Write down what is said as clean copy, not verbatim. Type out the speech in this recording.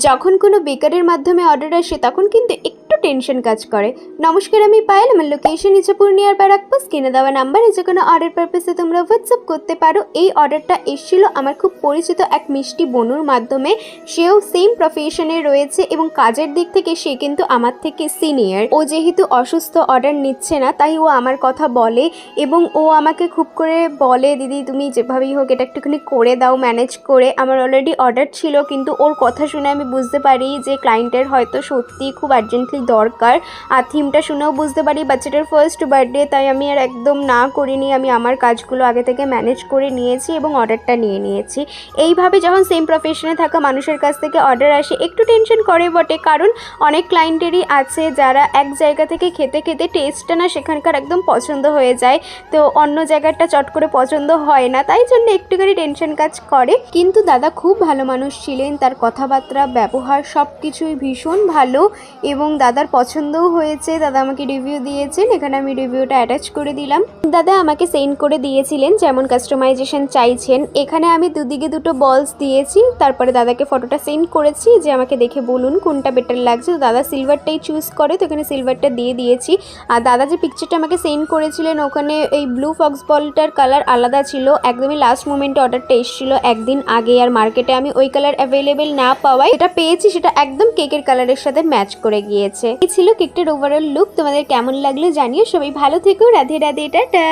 যখন কোনো বেকারের মাধ্যমে অর্ডার আসে তখন কিন্তু একটু টেনশন কাজ করে। নমস্কার, আমি পায়েল। আমার লোকেশন ইচ্ছাপুর নিয়ার ব্যারাকপুর। স্ক্রিনে দেওয়া নাম্বারে যে কোনো অর্ডার পারপাসে তোমরা হোয়াটসঅ্যাপ করতে পারো। এই অর্ডারটা এসেছিল আমার খুব পরিচিত এক মিষ্টি বনুর মাধ্যমে। সেও সেম প্রফেশনে রয়েছে এবং কাজের দিক থেকে সে কিন্তু আমার থেকে সিনিয়র। ও যেহেতু অসুস্থ, অর্ডার নিচ্ছে না, তাই ও আমার কথা বলে এবং ও আমাকে খুব করে বলে, দিদি তুমি যেভাবেই হোক এটা একটুখানি করে দাও, ম্যানেজ করে। আমার অলরেডি অর্ডার ছিল, কিন্তু ওর কথা শুনে আমি বুঝতে পারি যে ক্লায়েন্টের হয়তো সত্যি খুব আর্জেন্টলি দরকার। আর থিমটা শুনেও বুঝতে পারি বাচ্চাটার ফার্স্ট বার্থডে, তাই আমি আর একদম না করিনি। আমি আমার কাজগুলো আগে থেকে ম্যানেজ করে নিয়েছি এবং অর্ডারটা নিয়ে নিয়েছি। এইভাবে যখন সেম প্রফেশনে থাকা মানুষের কাছ থেকে অর্ডার আসে একটু টেনশন করে বটে, কারণ অনেক ক্লায়েন্টেরই আছে যারা এক জায়গা থেকে খেতে খেতে টেস্টটা না সেখানকার একদম পছন্দ হয়ে যায়, তো অন্য জায়গাটা চট করে পছন্দ হয় না, তাই জন্য একটুখানি টেনশন কাজ করে। কিন্তু দাদা খুব ভালো মানুষ ছিলেন, তার কথাবার্তা ব্যবহার সব কিছুই ভীষণ ভালো এবং দাদার পছন্দও হয়েছে। দাদা আমাকে রিভিউ দিয়েছেন, এখানে আমি রিভিউটা অ্যাটাচ করে দিলাম। দাদা আমাকে সেন্ড করে দিয়েছিলেন যেমন কাস্টমাইজেশন চাইছেন। এখানে আমি দুদিকে দুটো বলস দিয়েছি, তারপরে দাদাকে ফটোটা সেন্ড করেছি যে আমাকে দেখে বলুন কোনটা বেটার লাগছে। তো দাদা সিলভারটাই চুজ করে, তো এখানে সিলভারটা দিয়ে দিয়েছি। আর দাদা যে পিকচারটা আমাকে সেন্ড করেছিলেন ওখানে এই ব্লু ফক্স বলটার কালার আলাদা ছিল, একদমই লাস্ট মোমেন্টে অর্ডারটা এসেছিল একদিন আগে, আর মার্কেটে আমি ওই কালার অ্যাভেলেবেল না পাওয়ায় এটা পেয়েছি, সেটা একদম কেকের কালারের সাথে ম্যাচ করে গিয়েছে। এই ছিল কেকটার ওভারঅল লুক। তোমাদের কেমন লাগলো জানিও। সবাই ভালো থেকো। রাধে রাধে, টাটা।